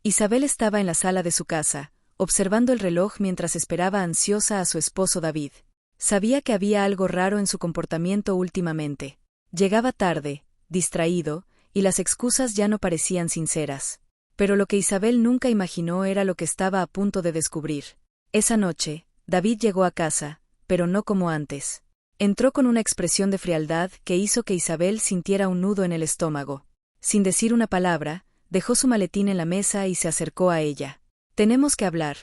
Isabel estaba en la sala de su casa, observando el reloj mientras esperaba ansiosa a su esposo David. Sabía que había algo raro en su comportamiento últimamente. Llegaba tarde, distraído, y las excusas ya no parecían sinceras. Pero lo que Isabel nunca imaginó era lo que estaba a punto de descubrir. Esa noche, David llegó a casa, pero no como antes. Entró con una expresión de frialdad que hizo que Isabel sintiera un nudo en el estómago. Sin decir una palabra, dejó su maletín en la mesa y se acercó a ella. «Tenemos que hablar»,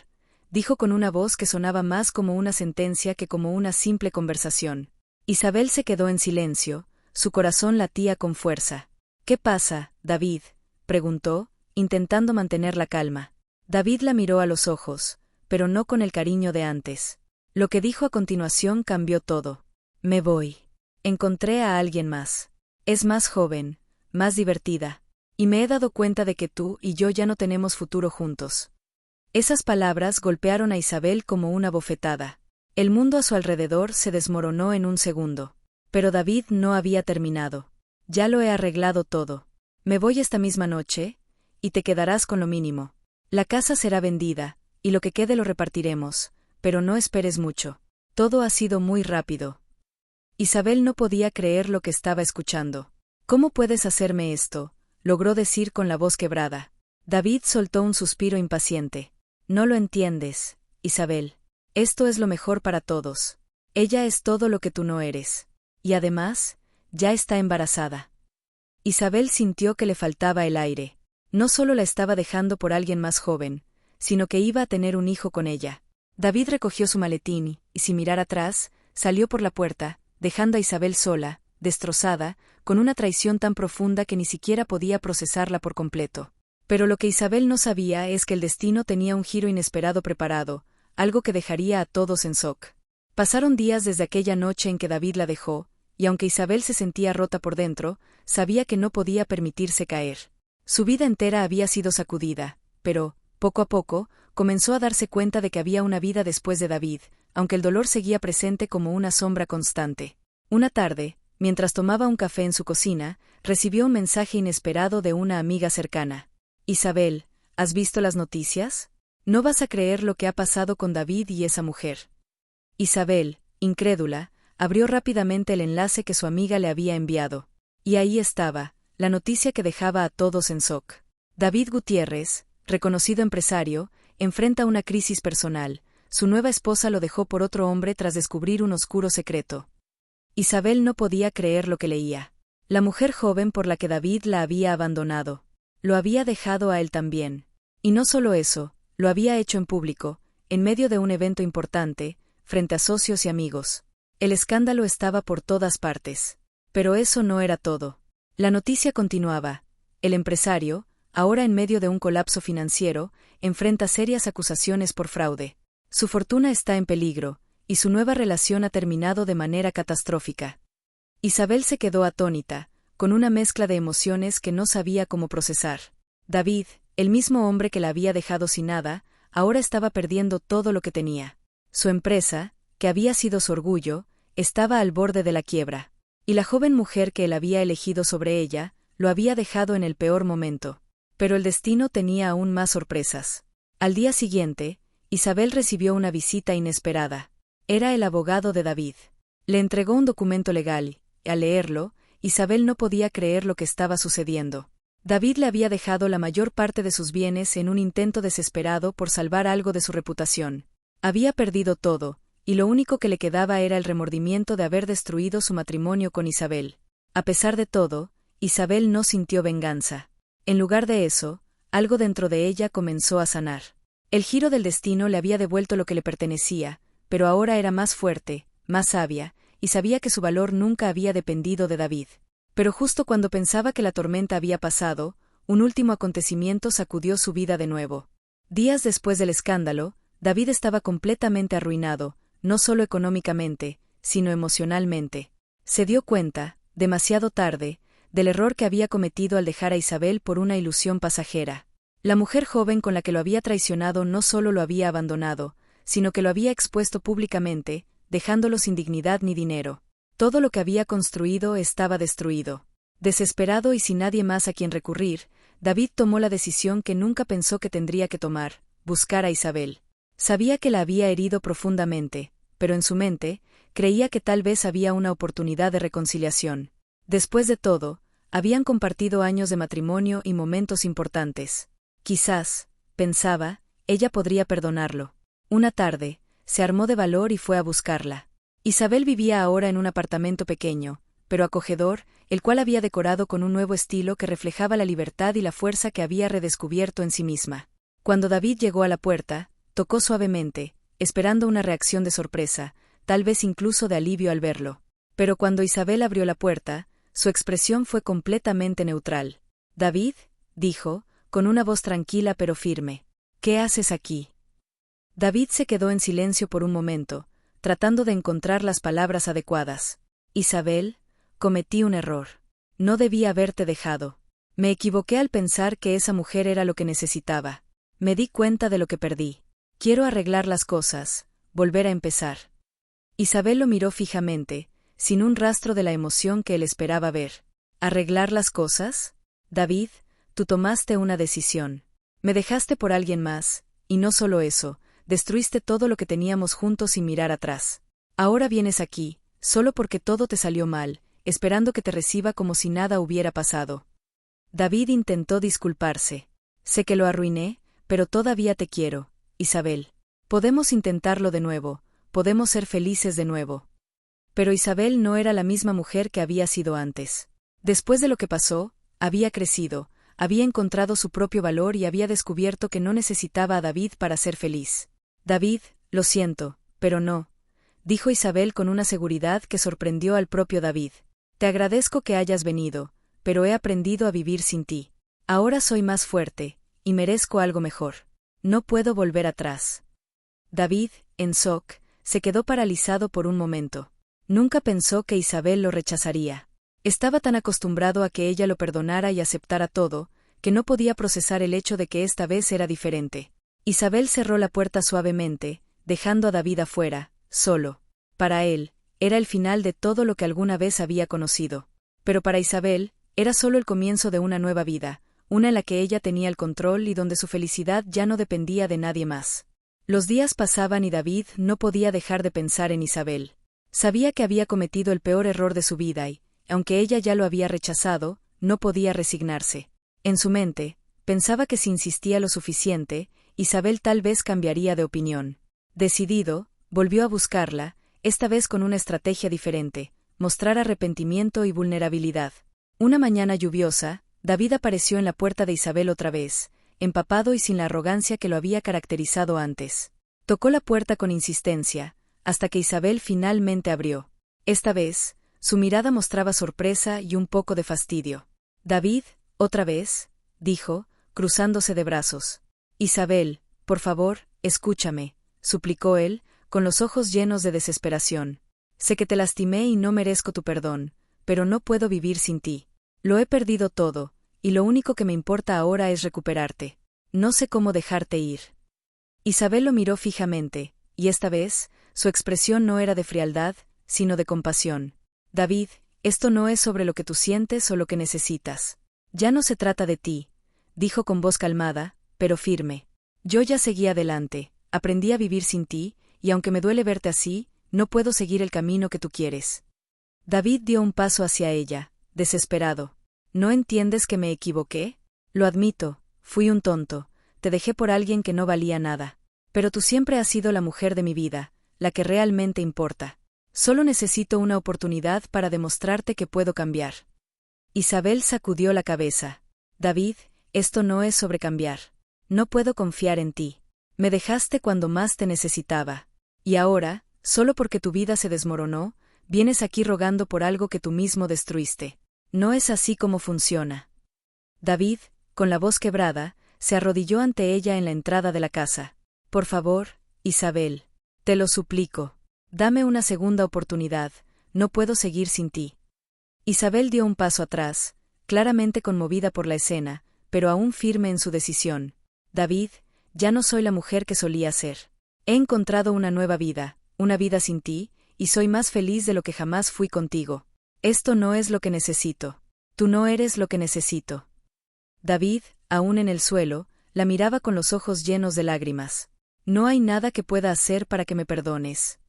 dijo con una voz que sonaba más como una sentencia que como una simple conversación. Isabel se quedó en silencio, su corazón latía con fuerza. «¿Qué pasa, David?», preguntó, intentando mantener la calma. David la miró a los ojos, pero no con el cariño de antes. Lo que dijo a continuación cambió todo. «Me voy. Encontré a alguien más. Es más joven, más divertida. Y me he dado cuenta de que tú y yo ya no tenemos futuro juntos». Esas palabras golpearon a Isabel como una bofetada. El mundo a su alrededor se desmoronó en un segundo. Pero David no había terminado. «Ya lo he arreglado todo. Me voy esta misma noche, y te quedarás con lo mínimo. La casa será vendida, y lo que quede lo repartiremos, pero no esperes mucho. Todo ha sido muy rápido». Isabel no podía creer lo que estaba escuchando. «¿Cómo puedes hacerme esto?», logró decir con la voz quebrada. David soltó un suspiro impaciente. «No lo entiendes, Isabel. Esto es lo mejor para todos. Ella es todo lo que tú no eres. Y además, ya está embarazada». Isabel sintió que le faltaba el aire. No solo la estaba dejando por alguien más joven, sino que iba a tener un hijo con ella. David recogió su maletín y, sin mirar atrás, salió por la puerta, dejando a Isabel sola, destrozada, con una traición tan profunda que ni siquiera podía procesarla por completo. Pero lo que Isabel no sabía es que el destino tenía un giro inesperado preparado, algo que dejaría a todos en shock. Pasaron días desde aquella noche en que David la dejó, y aunque Isabel se sentía rota por dentro, sabía que no podía permitirse caer. Su vida entera había sido sacudida, pero, poco a poco, comenzó a darse cuenta de que había una vida después de David, aunque el dolor seguía presente como una sombra constante. Una tarde, mientras tomaba un café en su cocina, recibió un mensaje inesperado de una amiga cercana. «Isabel, ¿has visto las noticias? No vas a creer lo que ha pasado con David y esa mujer». Isabel, incrédula, abrió rápidamente el enlace que su amiga le había enviado. Y ahí estaba, la noticia que dejaba a todos en shock. David Gutiérrez, reconocido empresario, enfrenta una crisis personal. Su nueva esposa lo dejó por otro hombre tras descubrir un oscuro secreto. Isabel no podía creer lo que leía. La mujer joven por la que David la había abandonado. Lo había dejado a él también. Y no solo eso, lo había hecho en público, en medio de un evento importante, frente a socios y amigos. El escándalo estaba por todas partes. Pero eso no era todo. La noticia continuaba. El empresario, ahora en medio de un colapso financiero, enfrenta serias acusaciones por fraude. Su fortuna está en peligro, y su nueva relación ha terminado de manera catastrófica. Isabel se quedó atónita, con una mezcla de emociones que no sabía cómo procesar. David, el mismo hombre que la había dejado sin nada, ahora estaba perdiendo todo lo que tenía. Su empresa, que había sido su orgullo, estaba al borde de la quiebra. Y la joven mujer que él había elegido sobre ella, lo había dejado en el peor momento. Pero el destino tenía aún más sorpresas. Al día siguiente, Isabel recibió una visita inesperada. Era el abogado de David. Le entregó un documento legal, y al leerlo, Isabel no podía creer lo que estaba sucediendo. David le había dejado la mayor parte de sus bienes en un intento desesperado por salvar algo de su reputación. Había perdido todo, y lo único que le quedaba era el remordimiento de haber destruido su matrimonio con Isabel. A pesar de todo, Isabel no sintió venganza. En lugar de eso, algo dentro de ella comenzó a sanar. El giro del destino le había devuelto lo que le pertenecía, pero ahora era más fuerte, más sabia, y sabía que su valor nunca había dependido de David. Pero justo cuando pensaba que la tormenta había pasado, un último acontecimiento sacudió su vida de nuevo. Días después del escándalo, David estaba completamente arruinado, no solo económicamente, sino emocionalmente. Se dio cuenta, demasiado tarde, del error que había cometido al dejar a Isabel por una ilusión pasajera. La mujer joven con la que lo había traicionado no solo lo había abandonado, sino que lo había expuesto públicamente, dejándolo sin dignidad ni dinero. Todo lo que había construido estaba destruido. Desesperado y sin nadie más a quien recurrir, David tomó la decisión que nunca pensó que tendría que tomar: buscar a Isabel. Sabía que la había herido profundamente, pero en su mente, creía que tal vez había una oportunidad de reconciliación. Después de todo, habían compartido años de matrimonio y momentos importantes. Quizás, pensaba, ella podría perdonarlo. Una tarde, se armó de valor y fue a buscarla. Isabel vivía ahora en un apartamento pequeño, pero acogedor, el cual había decorado con un nuevo estilo que reflejaba la libertad y la fuerza que había redescubierto en sí misma. Cuando David llegó a la puerta, tocó suavemente, esperando una reacción de sorpresa, tal vez incluso de alivio al verlo. Pero cuando Isabel abrió la puerta, su expresión fue completamente neutral. «David», dijo, con una voz tranquila pero firme, «¿qué haces aquí?». David se quedó en silencio por un momento, tratando de encontrar las palabras adecuadas. «Isabel, cometí un error. No debía haberte dejado. Me equivoqué al pensar que esa mujer era lo que necesitaba. Me di cuenta de lo que perdí. Quiero arreglar las cosas, volver a empezar». Isabel lo miró fijamente, sin un rastro de la emoción que él esperaba ver. «¿Arreglar las cosas? David, tú tomaste una decisión. Me dejaste por alguien más, y no solo eso, destruiste todo lo que teníamos juntos sin mirar atrás. Ahora vienes aquí, solo porque todo te salió mal, esperando que te reciba como si nada hubiera pasado». David intentó disculparse. «Sé que lo arruiné, pero todavía te quiero, Isabel. Podemos intentarlo de nuevo, podemos ser felices de nuevo». Pero Isabel no era la misma mujer que había sido antes. Después de lo que pasó, había crecido, había encontrado su propio valor y había descubierto que no necesitaba a David para ser feliz. «David, lo siento, pero no», dijo Isabel con una seguridad que sorprendió al propio David. «Te agradezco que hayas venido, pero he aprendido a vivir sin ti. Ahora soy más fuerte, y merezco algo mejor. No puedo volver atrás». David, en shock, se quedó paralizado por un momento. Nunca pensó que Isabel lo rechazaría. Estaba tan acostumbrado a que ella lo perdonara y aceptara todo, que no podía procesar el hecho de que esta vez era diferente. Isabel cerró la puerta suavemente, dejando a David afuera, solo. Para él, era el final de todo lo que alguna vez había conocido. Pero para Isabel, era solo el comienzo de una nueva vida, una en la que ella tenía el control y donde su felicidad ya no dependía de nadie más. Los días pasaban y David no podía dejar de pensar en Isabel. Sabía que había cometido el peor error de su vida y, aunque ella ya lo había rechazado, no podía resignarse. En su mente, pensaba que si insistía lo suficiente, Isabel tal vez cambiaría de opinión. Decidido, volvió a buscarla, esta vez con una estrategia diferente: mostrar arrepentimiento y vulnerabilidad. Una mañana lluviosa, David apareció en la puerta de Isabel otra vez, empapado y sin la arrogancia que lo había caracterizado antes. Tocó la puerta con insistencia, hasta que Isabel finalmente abrió. Esta vez, su mirada mostraba sorpresa y un poco de fastidio. «David, otra vez», dijo, cruzándose de brazos. «Isabel, por favor, escúchame», suplicó él, con los ojos llenos de desesperación. «Sé que te lastimé y no merezco tu perdón, pero no puedo vivir sin ti. Lo he perdido todo, y lo único que me importa ahora es recuperarte. No sé cómo dejarte ir». Isabel lo miró fijamente, y esta vez, su expresión no era de frialdad, sino de compasión. «David, esto no es sobre lo que tú sientes o lo que necesitas. Ya no se trata de ti», dijo con voz calmada, pero firme. «Yo ya seguí adelante, aprendí a vivir sin ti, y aunque me duele verte así, no puedo seguir el camino que tú quieres». David dio un paso hacia ella, desesperado. «¿No entiendes que me equivoqué? Lo admito, fui un tonto, te dejé por alguien que no valía nada. Pero tú siempre has sido la mujer de mi vida, la que realmente importa. Solo necesito una oportunidad para demostrarte que puedo cambiar». Isabel sacudió la cabeza. «David, esto no es sobre cambiar. No puedo confiar en ti. Me dejaste cuando más te necesitaba. Y ahora, solo porque tu vida se desmoronó, vienes aquí rogando por algo que tú mismo destruiste. No es así como funciona». David, con la voz quebrada, se arrodilló ante ella en la entrada de la casa. «Por favor, Isabel, te lo suplico. Dame una segunda oportunidad, no puedo seguir sin ti». Isabel dio un paso atrás, claramente conmovida por la escena, pero aún firme en su decisión. «David, ya no soy la mujer que solía ser. He encontrado una nueva vida, una vida sin ti, y soy más feliz de lo que jamás fui contigo. Esto no es lo que necesito. Tú no eres lo que necesito». David, aún en el suelo, la miraba con los ojos llenos de lágrimas. No hay nada que pueda hacer para que me perdones.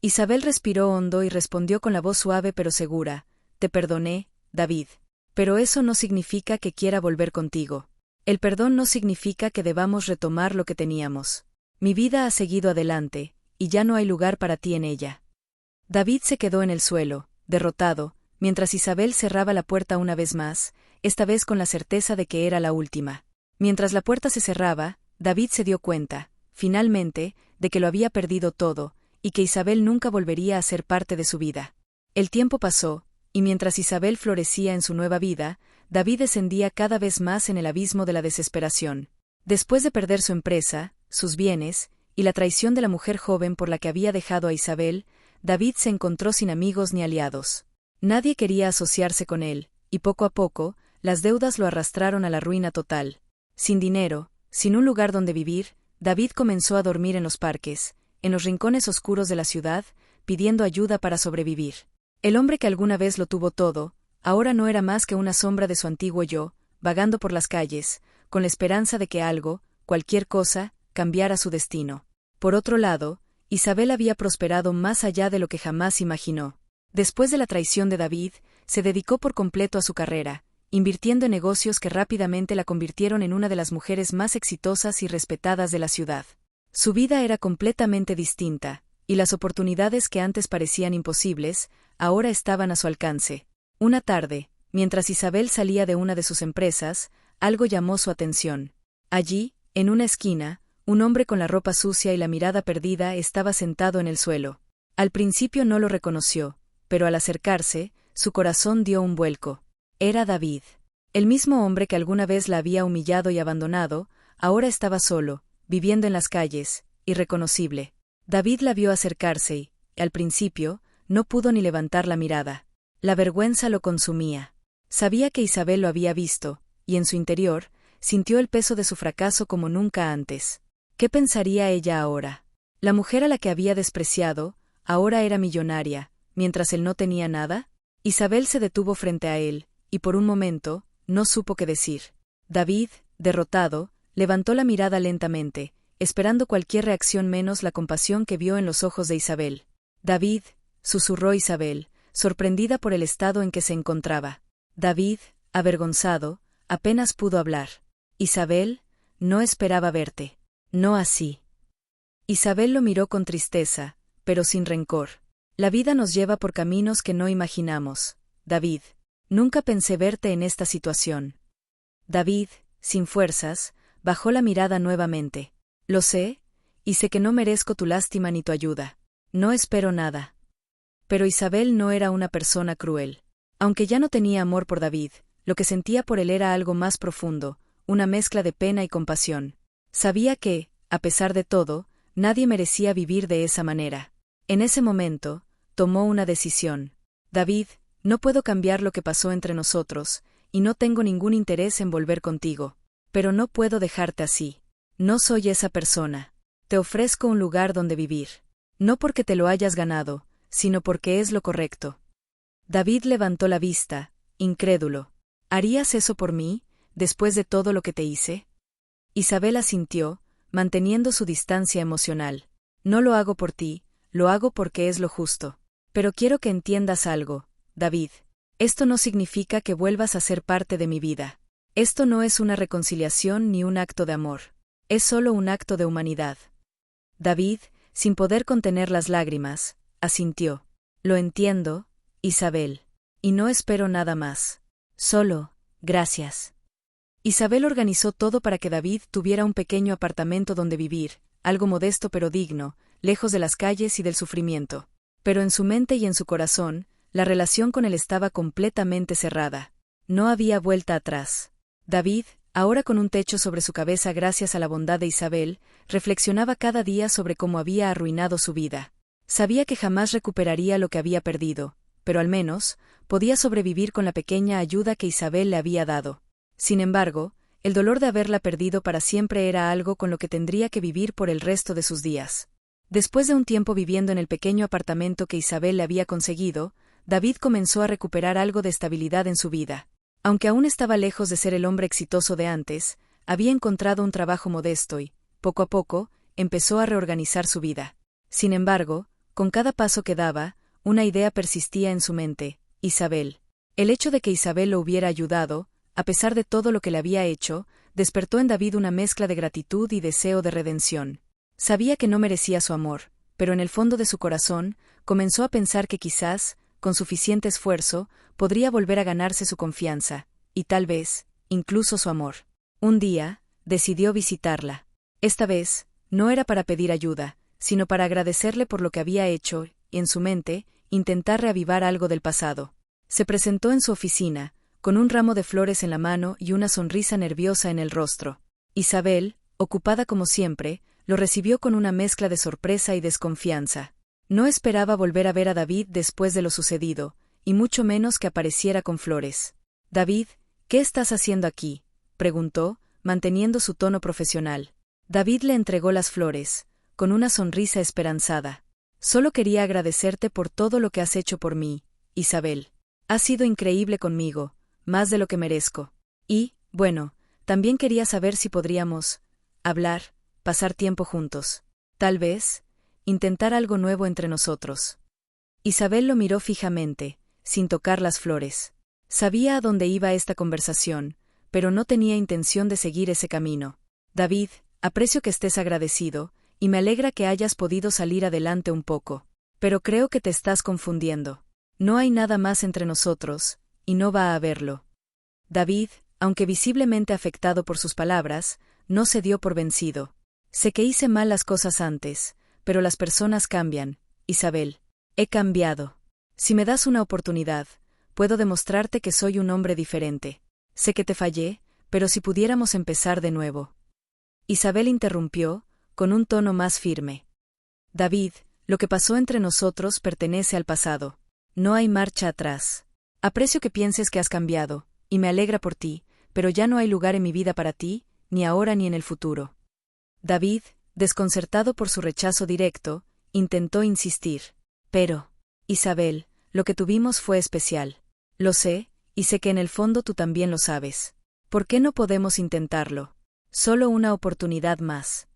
Isabel respiró hondo y respondió con la voz suave pero segura: te perdoné, David. Pero eso no significa que quiera volver contigo. El perdón no significa que debamos retomar lo que teníamos. Mi vida ha seguido adelante, y ya no hay lugar para ti en ella. David se quedó en el suelo, derrotado, mientras Isabel cerraba la puerta una vez más, esta vez con la certeza de que era la última. Mientras la puerta se cerraba, David se dio cuenta, finalmente, de que lo había perdido todo, y que Isabel nunca volvería a ser parte de su vida. El tiempo pasó, y mientras Isabel florecía en su nueva vida, David descendía cada vez más en el abismo de la desesperación. Después de perder su empresa, sus bienes, y la traición de la mujer joven por la que había dejado a Isabel, David se encontró sin amigos ni aliados. Nadie quería asociarse con él, y poco a poco, las deudas lo arrastraron a la ruina total. Sin dinero, sin un lugar donde vivir, David comenzó a dormir en los parques, en los rincones oscuros de la ciudad, pidiendo ayuda para sobrevivir. El hombre que alguna vez lo tuvo todo, ahora no era más que una sombra de su antiguo yo, vagando por las calles, con la esperanza de que algo, cualquier cosa, cambiara su destino. Por otro lado, Isabel había prosperado más allá de lo que jamás imaginó. Después de la traición de David, se dedicó por completo a su carrera, invirtiendo en negocios que rápidamente la convirtieron en una de las mujeres más exitosas y respetadas de la ciudad. Su vida era completamente distinta, y las oportunidades que antes parecían imposibles, ahora estaban a su alcance. Una tarde, mientras Isabel salía de una de sus empresas, algo llamó su atención. Allí, en una esquina, un hombre con la ropa sucia y la mirada perdida estaba sentado en el suelo. Al principio no lo reconoció, pero al acercarse, su corazón dio un vuelco. Era David. El mismo hombre que alguna vez la había humillado y abandonado, ahora estaba solo, viviendo en las calles, irreconocible. David la vio acercarse y, al principio, no pudo ni levantar la mirada. La vergüenza lo consumía. Sabía que Isabel lo había visto, y en su interior, sintió el peso de su fracaso como nunca antes. ¿Qué pensaría ella ahora? La mujer a la que había despreciado, ahora era millonaria, mientras él no tenía nada. Isabel se detuvo frente a él, y por un momento, no supo qué decir. David, derrotado, levantó la mirada lentamente, esperando cualquier reacción menos la compasión que vio en los ojos de Isabel. David, susurró Isabel, sorprendida por el estado en que se encontraba. David, avergonzado, apenas pudo hablar. Isabel, no esperaba verte. No así. Isabel lo miró con tristeza, pero sin rencor. La vida nos lleva por caminos que no imaginamos. David, nunca pensé verte en esta situación. David, sin fuerzas, bajó la mirada nuevamente. Lo sé, y sé que no merezco tu lástima ni tu ayuda. No espero nada. Pero Isabel no era una persona cruel. Aunque ya no tenía amor por David, lo que sentía por él era algo más profundo, una mezcla de pena y compasión. Sabía que, a pesar de todo, nadie merecía vivir de esa manera. En ese momento, tomó una decisión. David, no puedo cambiar lo que pasó entre nosotros, y no tengo ningún interés en volver contigo. Pero no puedo dejarte así. No soy esa persona. Te ofrezco un lugar donde vivir. No porque te lo hayas ganado, sino porque es lo correcto. David levantó la vista, incrédulo. ¿Harías eso por mí, después de todo lo que te hice? Isabel asintió, manteniendo su distancia emocional. No lo hago por ti, lo hago porque es lo justo. Pero quiero que entiendas algo, David. Esto no significa que vuelvas a ser parte de mi vida. Esto no es una reconciliación ni un acto de amor. Es solo un acto de humanidad. David, sin poder contener las lágrimas, asintió. Lo entiendo, Isabel. Y no espero nada más. Solo, gracias. Isabel organizó todo para que David tuviera un pequeño apartamento donde vivir, algo modesto pero digno, lejos de las calles y del sufrimiento. Pero en su mente y en su corazón, la relación con él estaba completamente cerrada. No había vuelta atrás. David, ahora con un techo sobre su cabeza gracias a la bondad de Isabel, reflexionaba cada día sobre cómo había arruinado su vida. Sabía que jamás recuperaría lo que había perdido, pero al menos, podía sobrevivir con la pequeña ayuda que Isabel le había dado. Sin embargo, el dolor de haberla perdido para siempre era algo con lo que tendría que vivir por el resto de sus días. Después de un tiempo viviendo en el pequeño apartamento que Isabel le había conseguido, David comenzó a recuperar algo de estabilidad en su vida. Aunque aún estaba lejos de ser el hombre exitoso de antes, había encontrado un trabajo modesto y, poco a poco, empezó a reorganizar su vida. Sin embargo, con cada paso que daba, una idea persistía en su mente: Isabel. El hecho de que Isabel lo hubiera ayudado, a pesar de todo lo que le había hecho, despertó en David una mezcla de gratitud y deseo de redención. Sabía que no merecía su amor, pero en el fondo de su corazón, comenzó a pensar que quizás, con suficiente esfuerzo, podría volver a ganarse su confianza, y tal vez, incluso su amor. Un día, decidió visitarla. Esta vez, no era para pedir ayuda, sino para agradecerle por lo que había hecho, y en su mente, intentar reavivar algo del pasado. Se presentó en su oficina, con un ramo de flores en la mano y una sonrisa nerviosa en el rostro. Isabel, ocupada como siempre, lo recibió con una mezcla de sorpresa y desconfianza. No esperaba volver a ver a David después de lo sucedido, y mucho menos que apareciera con flores. «David, ¿qué estás haciendo aquí?», preguntó, manteniendo su tono profesional. David le entregó las flores, con una sonrisa esperanzada. «Solo quería agradecerte por todo lo que has hecho por mí, Isabel. Has sido increíble conmigo, más de lo que merezco. Y, bueno, también quería saber si podríamos hablar, pasar tiempo juntos. Tal vez, intentar algo nuevo entre nosotros». Isabel lo miró fijamente, sin tocar las flores. Sabía a dónde iba esta conversación, pero no tenía intención de seguir ese camino. «David, aprecio que estés agradecido, y me alegra que hayas podido salir adelante un poco. Pero creo que te estás confundiendo. No hay nada más entre nosotros, y no va a haberlo». David, aunque visiblemente afectado por sus palabras, no se dio por vencido. «Sé que hice mal las cosas antes, pero las personas cambian, Isabel. He cambiado. Si me das una oportunidad, puedo demostrarte que soy un hombre diferente. Sé que te fallé, pero si pudiéramos empezar de nuevo». Isabel interrumpió, con un tono más firme. «David, lo que pasó entre nosotros pertenece al pasado. No hay marcha atrás. Aprecio que pienses que has cambiado, y me alegra por ti, pero ya no hay lugar en mi vida para ti, ni ahora ni en el futuro». David, desconcertado por su rechazo directo, intentó insistir. «Pero, Isabel, lo que tuvimos fue especial. Lo sé, y sé que en el fondo tú también lo sabes. ¿Por qué no podemos intentarlo? Solo una oportunidad más».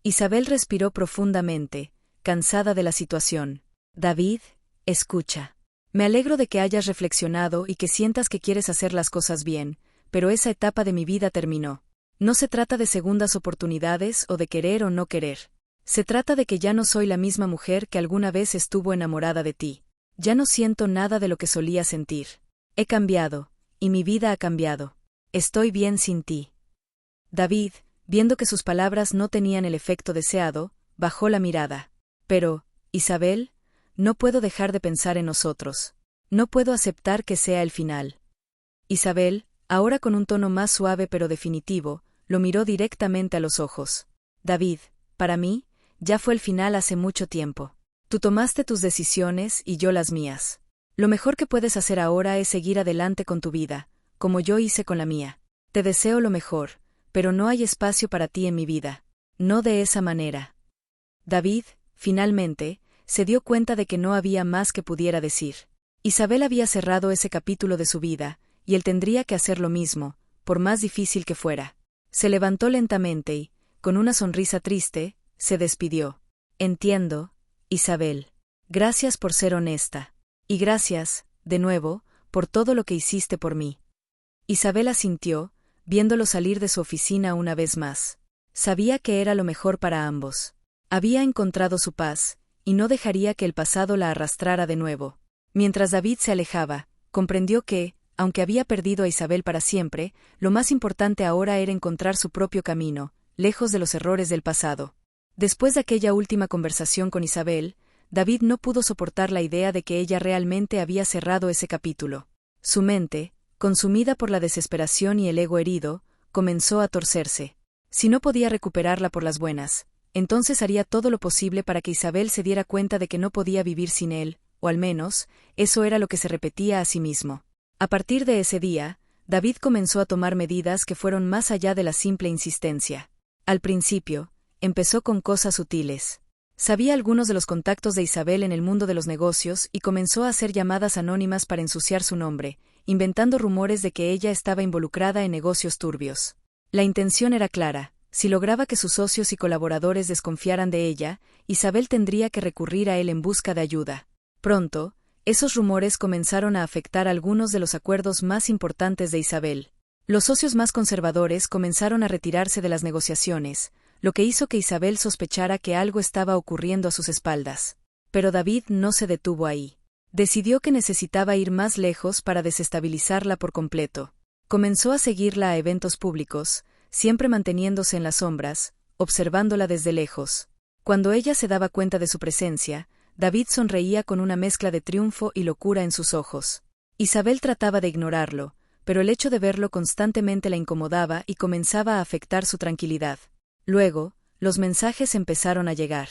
Isabel respiró profundamente, cansada de la situación. «David, escucha. Me alegro de que hayas reflexionado y que sientas que quieres hacer las cosas bien, pero esa etapa de mi vida terminó. No se trata de segundas oportunidades o de querer o no querer. Se trata de que ya no soy la misma mujer que alguna vez estuvo enamorada de ti. Ya no siento nada de lo que solía sentir. He cambiado, y mi vida ha cambiado. Estoy bien sin ti». David, viendo que sus palabras no tenían el efecto deseado, bajó la mirada. «Pero, Isabel, no puedo dejar de pensar en nosotros. No puedo aceptar que sea el final». Isabel, ahora con un tono más suave pero definitivo, lo miró directamente a los ojos. «David, para mí, ya fue el final hace mucho tiempo. Tú tomaste tus decisiones y yo las mías. Lo mejor que puedes hacer ahora es seguir adelante con tu vida, como yo hice con la mía. Te deseo lo mejor, pero no hay espacio para ti en mi vida. No de esa manera». David, finalmente, se dio cuenta de que no había más que pudiera decir. Isabel había cerrado ese capítulo de su vida, y él tendría que hacer lo mismo, por más difícil que fuera. Se levantó lentamente y, con una sonrisa triste, se despidió. «Entiendo, Isabel. Gracias por ser honesta. Y gracias, de nuevo, por todo lo que hiciste por mí». Isabel asintió, viéndolo salir de su oficina una vez más. Sabía que era lo mejor para ambos. Había encontrado su paz, y no dejaría que el pasado la arrastrara de nuevo. Mientras David se alejaba, comprendió que, aunque había perdido a Isabel para siempre, lo más importante ahora era encontrar su propio camino, lejos de los errores del pasado. Después de aquella última conversación con Isabel, David no pudo soportar la idea de que ella realmente había cerrado ese capítulo. Su mente, consumida por la desesperación y el ego herido, comenzó a torcerse. Si no podía recuperarla por las buenas, entonces haría todo lo posible para que Isabel se diera cuenta de que no podía vivir sin él, o al menos, eso era lo que se repetía a sí mismo. A partir de ese día, David comenzó a tomar medidas que fueron más allá de la simple insistencia. Al principio, empezó con cosas sutiles. Sabía algunos de los contactos de Isabel en el mundo de los negocios y comenzó a hacer llamadas anónimas para ensuciar su nombre, inventando rumores de que ella estaba involucrada en negocios turbios. La intención era clara: si lograba que sus socios y colaboradores desconfiaran de ella, Isabel tendría que recurrir a él en busca de ayuda. Pronto, esos rumores comenzaron a afectar algunos de los acuerdos más importantes de Isabel. Los socios más conservadores comenzaron a retirarse de las negociaciones, lo que hizo que Isabel sospechara que algo estaba ocurriendo a sus espaldas. Pero David no se detuvo ahí. Decidió que necesitaba ir más lejos para desestabilizarla por completo. Comenzó a seguirla a eventos públicos, siempre manteniéndose en las sombras, observándola desde lejos. Cuando ella se daba cuenta de su presencia, David sonreía con una mezcla de triunfo y locura en sus ojos. Isabel trataba de ignorarlo, pero el hecho de verlo constantemente la incomodaba y comenzaba a afectar su tranquilidad. Luego, los mensajes empezaron a llegar.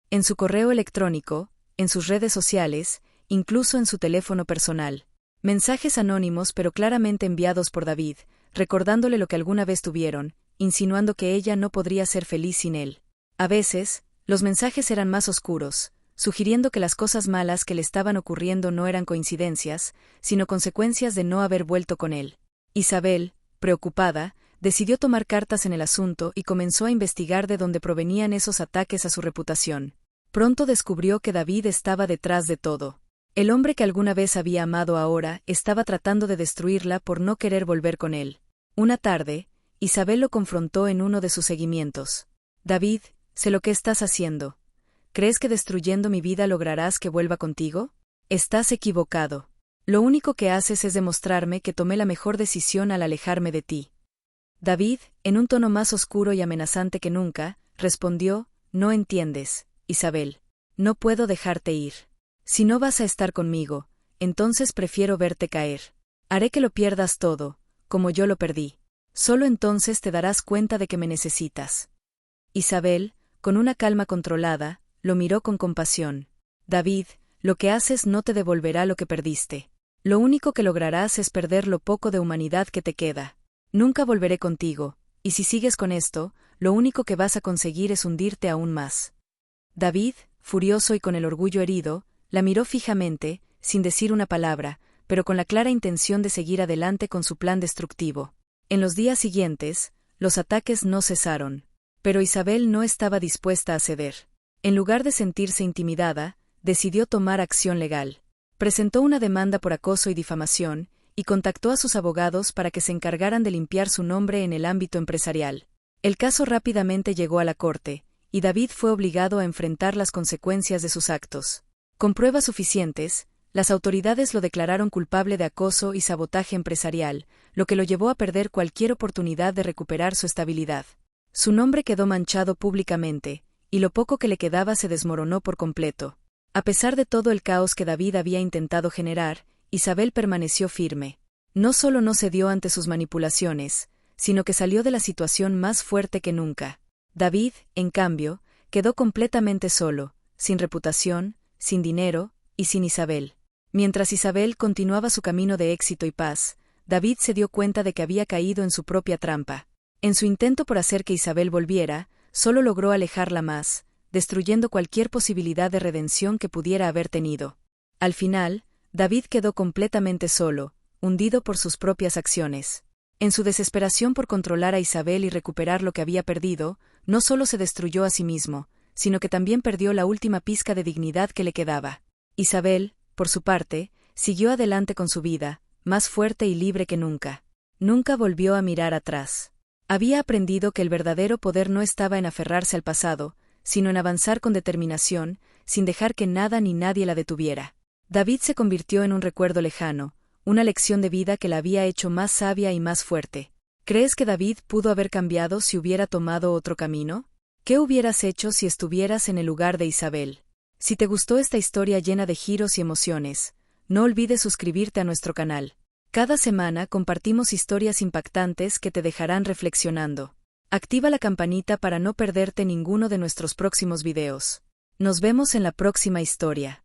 En su correo electrónico, en sus redes sociales, incluso en su teléfono personal. Mensajes anónimos pero claramente enviados por David, recordándole lo que alguna vez tuvieron, insinuando que ella no podría ser feliz sin él. A veces, los mensajes eran más oscuros, sugiriendo que las cosas malas que le estaban ocurriendo no eran coincidencias, sino consecuencias de no haber vuelto con él. Isabel, preocupada, decidió tomar cartas en el asunto y comenzó a investigar de dónde provenían esos ataques a su reputación. Pronto descubrió que David estaba detrás de todo. El hombre que alguna vez había amado ahora estaba tratando de destruirla por no querer volver con él. Una tarde, Isabel lo confrontó en uno de sus seguimientos. «David, sé lo que estás haciendo. ¿Crees que destruyendo mi vida lograrás que vuelva contigo? Estás equivocado. Lo único que haces es demostrarme que tomé la mejor decisión al alejarme de ti». David, en un tono más oscuro y amenazante que nunca, respondió: «No entiendes, Isabel. No puedo dejarte ir. Si no vas a estar conmigo, entonces prefiero verte caer. Haré que lo pierdas todo, como yo lo perdí. Solo entonces te darás cuenta de que me necesitas». Isabel, con una calma controlada, lo miró con compasión. «David, lo que haces no te devolverá lo que perdiste. Lo único que lograrás es perder lo poco de humanidad que te queda. Nunca volveré contigo, y si sigues con esto, lo único que vas a conseguir es hundirte aún más». David, furioso y con el orgullo herido, la miró fijamente, sin decir una palabra, pero con la clara intención de seguir adelante con su plan destructivo. En los días siguientes, los ataques no cesaron. Pero Isabel no estaba dispuesta a ceder. En lugar de sentirse intimidada, decidió tomar acción legal. Presentó una demanda por acoso y difamación, y contactó a sus abogados para que se encargaran de limpiar su nombre en el ámbito empresarial. El caso rápidamente llegó a la corte, y David fue obligado a enfrentar las consecuencias de sus actos. Con pruebas suficientes, las autoridades lo declararon culpable de acoso y sabotaje empresarial, lo que lo llevó a perder cualquier oportunidad de recuperar su estabilidad. Su nombre quedó manchado públicamente, y lo poco que le quedaba se desmoronó por completo. A pesar de todo el caos que David había intentado generar, Isabel permaneció firme. No solo no cedió ante sus manipulaciones, sino que salió de la situación más fuerte que nunca. David, en cambio, quedó completamente solo, sin reputación, sin dinero y sin Isabel. Mientras Isabel continuaba su camino de éxito y paz, David se dio cuenta de que había caído en su propia trampa. En su intento por hacer que Isabel volviera, solo logró alejarla más, destruyendo cualquier posibilidad de redención que pudiera haber tenido. Al final, David quedó completamente solo, hundido por sus propias acciones. En su desesperación por controlar a Isabel y recuperar lo que había perdido, no solo se destruyó a sí mismo, sino que también perdió la última pizca de dignidad que le quedaba. Isabel, por su parte, siguió adelante con su vida, más fuerte y libre que nunca. Nunca volvió a mirar atrás. Había aprendido que el verdadero poder no estaba en aferrarse al pasado, sino en avanzar con determinación, sin dejar que nada ni nadie la detuviera. David se convirtió en un recuerdo lejano, una lección de vida que la había hecho más sabia y más fuerte. ¿Crees que David pudo haber cambiado si hubiera tomado otro camino? ¿Qué hubieras hecho si estuvieras en el lugar de Isabel? Si te gustó esta historia llena de giros y emociones, no olvides suscribirte a nuestro canal. Cada semana compartimos historias impactantes que te dejarán reflexionando. Activa la campanita para no perderte ninguno de nuestros próximos videos. Nos vemos en la próxima historia.